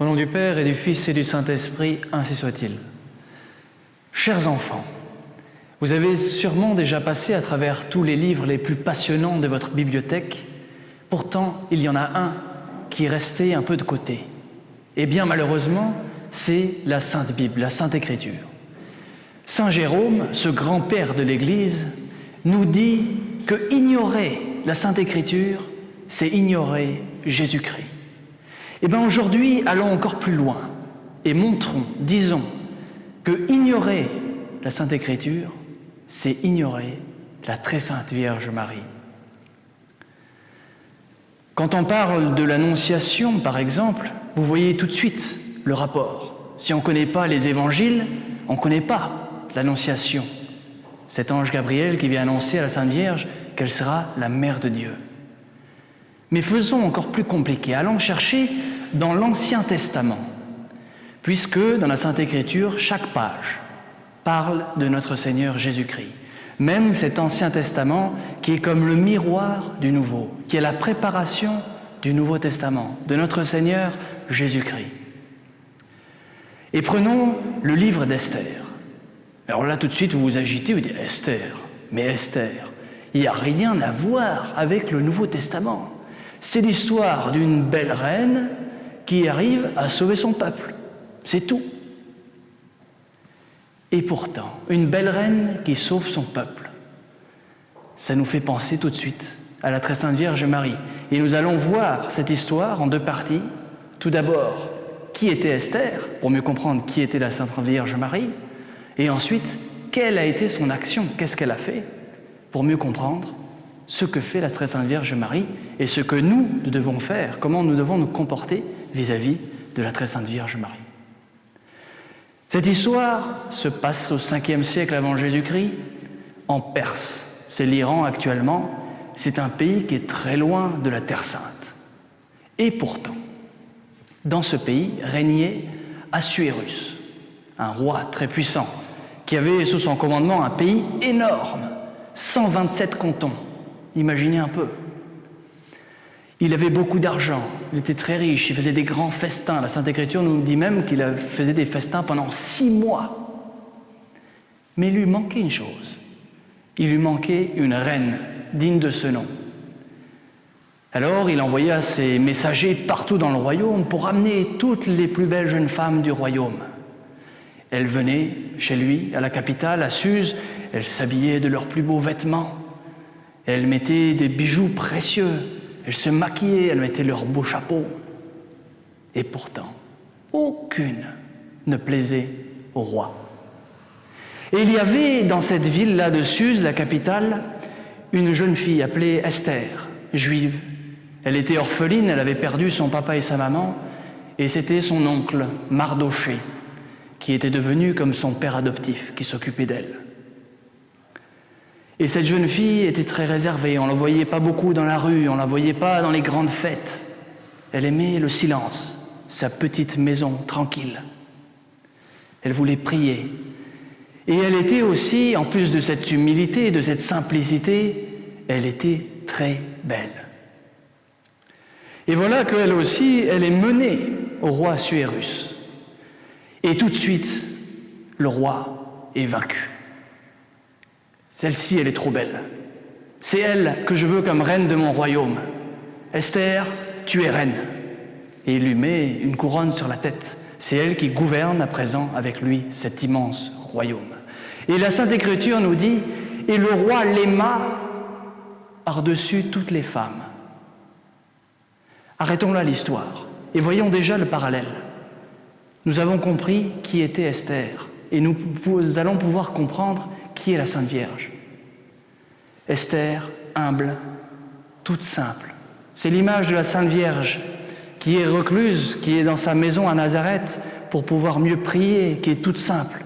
Au nom du Père et du Fils et du Saint-Esprit, ainsi soit-il. Chers enfants, vous avez sûrement déjà passé à travers tous les livres les plus passionnants de votre bibliothèque. Pourtant, il y en a un qui est resté un peu de côté. Et bien malheureusement, c'est la Sainte Bible, la Sainte Écriture. Saint Jérôme, ce grand-père de l'Église, nous dit que ignorer la Sainte Écriture, c'est ignorer Jésus-Christ. Et bien aujourd'hui, allons encore plus loin et montrons, disons, que ignorer la Sainte Écriture, c'est ignorer la très sainte Vierge Marie. Quand on parle de l'Annonciation, par exemple, vous voyez tout de suite le rapport. Si on ne connaît pas les évangiles, on ne connaît pas l'Annonciation. Cet ange Gabriel qui vient annoncer à la Sainte Vierge qu'elle sera la mère de Dieu. Mais faisons encore plus compliqué, allons chercher dans l'Ancien Testament, puisque dans la Sainte Écriture, chaque page parle de notre Seigneur Jésus-Christ. Même cet Ancien Testament qui est comme le miroir du Nouveau, qui est la préparation du Nouveau Testament, de notre Seigneur Jésus-Christ. Et prenons le livre d'Esther. Alors là, tout de suite, vous vous agitez, vous dites « Esther, mais Esther, il n'y a rien à voir avec le Nouveau Testament. C'est l'histoire d'une belle reine qui arrive à sauver son peuple. C'est tout. » Et pourtant, une belle reine qui sauve son peuple, ça nous fait penser tout de suite à la très sainte Vierge Marie. Et nous allons voir cette histoire en deux parties. Tout d'abord, qui était Esther, pour mieux comprendre qui était la Sainte Vierge Marie, et ensuite, quelle a été son action, qu'est-ce qu'elle a fait, pour mieux comprendre ce que fait la très sainte Vierge Marie et ce que nous devons faire, comment nous devons nous comporter vis-à-vis de la très sainte Vierge Marie. Cette histoire se passe au 5e siècle avant Jésus-Christ, en Perse. C'est l'Iran actuellement, c'est un pays qui est très loin de la Terre Sainte. Et pourtant, dans ce pays régnait Assuérus, un roi très puissant, qui avait sous son commandement un pays énorme, 127 cantons. Imaginez un peu. Il avait beaucoup d'argent, il était très riche, il faisait des grands festins. La Sainte Écriture nous dit même qu'il faisait des festins pendant 6 mois. Mais il lui manquait une chose. Il lui manquait une reine digne de ce nom. Alors il envoya ses messagers partout dans le royaume pour amener toutes les plus belles jeunes femmes du royaume. Elles venaient chez lui, à la capitale, à Suse, elles s'habillaient de leurs plus beaux vêtements, elles mettaient des bijoux précieux, elles se maquillaient, elles mettaient leurs beaux chapeaux. Et pourtant, aucune ne plaisait au roi. Et il y avait dans cette ville-là de Suse, la capitale, une jeune fille appelée Esther, juive. Elle était orpheline, elle avait perdu son papa et sa maman, et c'était son oncle, Mardochée, qui était devenu comme son père adoptif, qui s'occupait d'elle. Et cette jeune fille était très réservée, on ne la voyait pas beaucoup dans la rue, on ne la voyait pas dans les grandes fêtes. Elle aimait le silence, sa petite maison tranquille. Elle voulait prier. Et elle était aussi, en plus de cette humilité, de cette simplicité, elle était très belle. Et voilà qu'elle aussi, elle est menée au roi Assuérus. Et tout de suite, le roi est vaincu. Celle-ci, elle est trop belle. C'est elle que je veux comme reine de mon royaume. Esther, tu es reine. Et il lui met une couronne sur la tête. C'est elle qui gouverne à présent avec lui cet immense royaume. Et la Sainte Écriture nous dit, et le roi l'aima par-dessus toutes les femmes. Arrêtons là l'histoire et voyons déjà le parallèle. Nous avons compris qui était Esther et nous allons pouvoir comprendre qui est la Sainte Vierge. Esther, humble, toute simple. C'est l'image de la Sainte Vierge qui est recluse, qui est dans sa maison à Nazareth pour pouvoir mieux prier, qui est toute simple,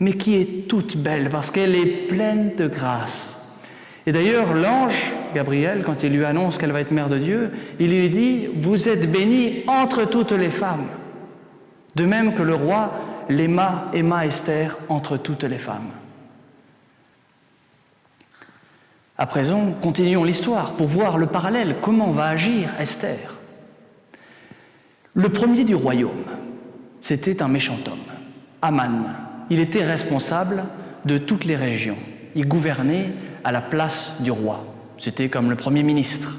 mais qui est toute belle parce qu'elle est pleine de grâce. Et d'ailleurs, l'ange Gabriel, quand il lui annonce qu'elle va être mère de Dieu, il lui dit « Vous êtes bénie entre toutes les femmes ». De même que le roi l'aima Esther entre toutes les femmes. À présent, continuons l'histoire pour voir le parallèle. Comment va agir Esther ? Le premier du royaume, c'était un méchant homme, Aman. Il était responsable de toutes les régions. Il gouvernait à la place du roi. C'était comme le premier ministre.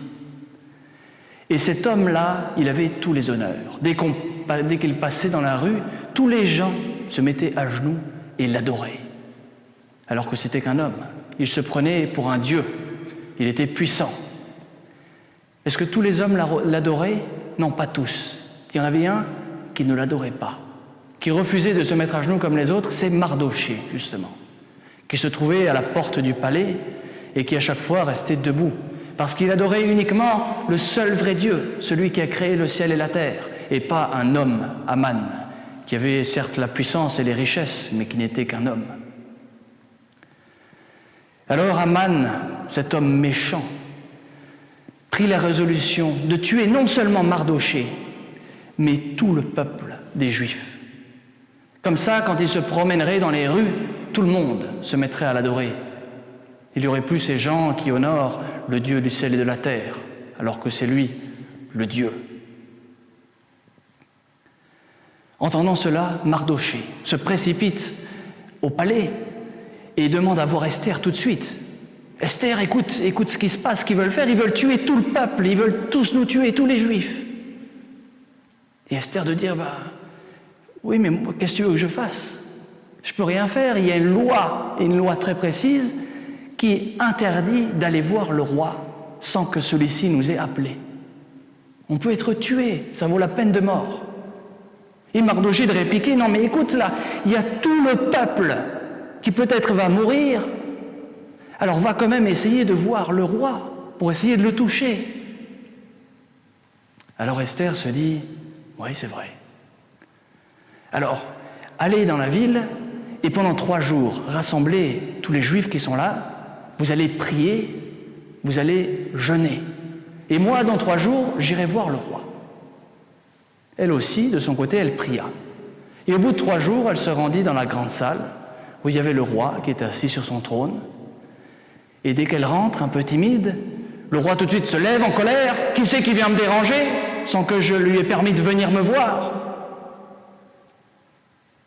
Et cet homme-là, il avait tous les honneurs. Dès qu'il passait dans la rue, tous les gens se mettaient à genoux et l'adoraient. Alors que c'était qu'un homme. Il se prenait pour un dieu. Il était puissant. Est-ce que tous les hommes l'adoraient? Non, pas tous. Il y en avait un qui ne l'adorait pas, qui refusait de se mettre à genoux comme les autres, c'est Mardochée, justement, qui se trouvait à la porte du palais et qui à chaque fois restait debout, parce qu'il adorait uniquement le seul vrai Dieu, celui qui a créé le ciel et la terre, et pas un homme, Aman, qui avait certes la puissance et les richesses, mais qui n'était qu'un homme. Alors Aman, cet homme méchant, prit la résolution de tuer non seulement Mardochée, mais tout le peuple des Juifs. Comme ça, quand il se promènerait dans les rues, tout le monde se mettrait à l'adorer. Il n'y aurait plus ces gens qui honorent le Dieu du ciel et de la terre, alors que c'est lui, le Dieu. Entendant cela, Mardochée se précipite au palais et demande à voir Esther tout de suite. « Esther, écoute ce qui se passe, ce qu'ils veulent faire, ils veulent tuer tout le peuple, ils veulent tous nous tuer, tous les Juifs. » Et Esther de dire, oui, mais qu'est-ce que tu veux que je fasse? Je ne peux rien faire, il y a une loi très précise qui interdit d'aller voir le roi sans que celui-ci nous ait appelés. On peut être tué, ça vaut la peine de mort. Et Mardochée de répliquer, non mais écoute là, il y a tout le peuple qui peut-être va mourir, alors va quand même essayer de voir le roi pour essayer de le toucher. Alors Esther se dit, oui, c'est vrai. Alors, allez dans la ville et pendant 3 jours, rassemblez tous les Juifs qui sont là, vous allez prier, vous allez jeûner. Et moi, dans 3 jours, j'irai voir le roi. Elle aussi, de son côté, elle pria. Et au bout de 3 jours, elle se rendit dans la grande salle où il y avait le roi qui était assis sur son trône. Et dès qu'elle rentre, un peu timide, le roi tout de suite se lève en colère. Qui c'est qui vient me déranger sans que je lui ai permis de venir me voir?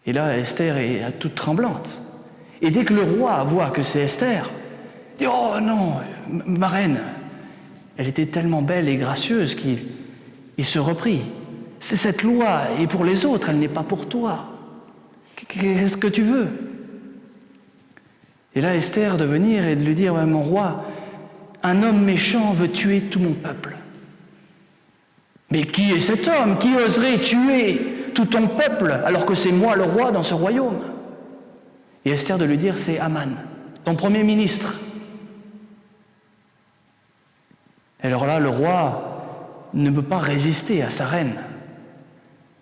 Et là, Esther est toute tremblante. Et dès que le roi voit que c'est Esther, il dit « Oh non, ma reine !» Elle était tellement belle et gracieuse qu'il se reprit. « C'est cette loi, et pour les autres, elle n'est pas pour toi. Qu'est-ce que tu veux ?» Et là, Esther de venir et de lui dire « Mon roi, un homme méchant veut tuer tout mon peuple. » Mais qui est cet homme? Qui oserait tuer tout ton peuple alors que c'est moi le roi dans ce royaume? Et Esther de lui dire, c'est Aman, ton premier ministre. Et alors là, le roi ne peut pas résister à sa reine.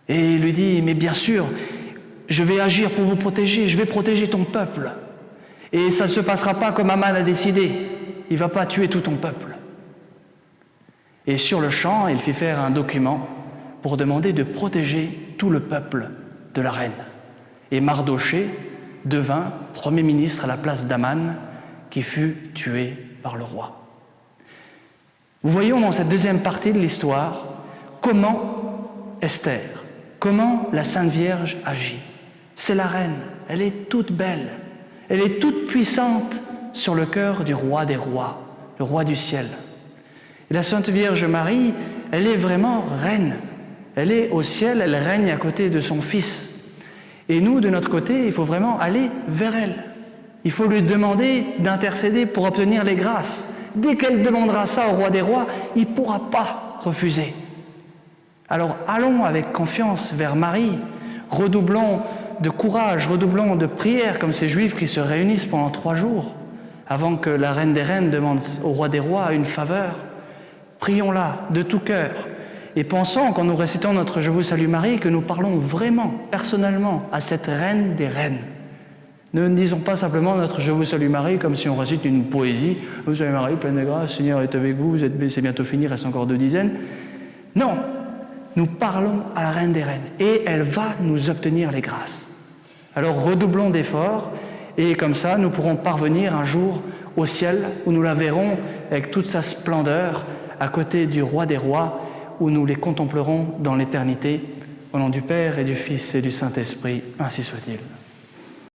Et il lui dit, mais bien sûr, je vais agir pour vous protéger, je vais protéger ton peuple. Et ça ne se passera pas comme Aman a décidé. Il ne va pas tuer tout ton peuple. Et sur le champ, il fit faire un document pour demander de protéger tout le peuple de la reine. Et Mardochée devint premier ministre à la place d'Aman, qui fut tué par le roi. Nous voyons dans cette deuxième partie de l'histoire comment Esther, comment la Sainte Vierge agit. C'est la reine, elle est toute belle, elle est toute puissante sur le cœur du roi des rois, le roi du ciel. Et la Sainte Vierge Marie, elle est vraiment reine. Elle est au ciel, elle règne à côté de son Fils. Et nous, de notre côté, il faut vraiment aller vers elle. Il faut lui demander d'intercéder pour obtenir les grâces. Dès qu'elle demandera ça au roi des rois, il ne pourra pas refuser. Alors allons avec confiance vers Marie, redoublons de courage, redoublons de prière comme ces Juifs qui se réunissent pendant 3 jours avant que la Reine des Reines demande au roi des rois une faveur. Prions-la de tout cœur et pensons, quand nous récitons notre « Je vous salue Marie », que nous parlons vraiment, personnellement, à cette Reine des Reines. Ne disons pas simplement notre « Je vous salue Marie » comme si on récite une poésie. « Vous salue Marie, pleine de grâce, Seigneur est avec vous, c'est bientôt fini, il reste encore 2 dizaines. » Non, nous parlons à la Reine des Reines et elle va nous obtenir les grâces. Alors redoublons d'efforts et comme ça, nous pourrons parvenir un jour au ciel où nous la verrons avec toute sa splendeur, à côté du roi des rois, où nous les contemplerons dans l'éternité. Au nom du Père et du Fils et du Saint-Esprit, ainsi soit-il.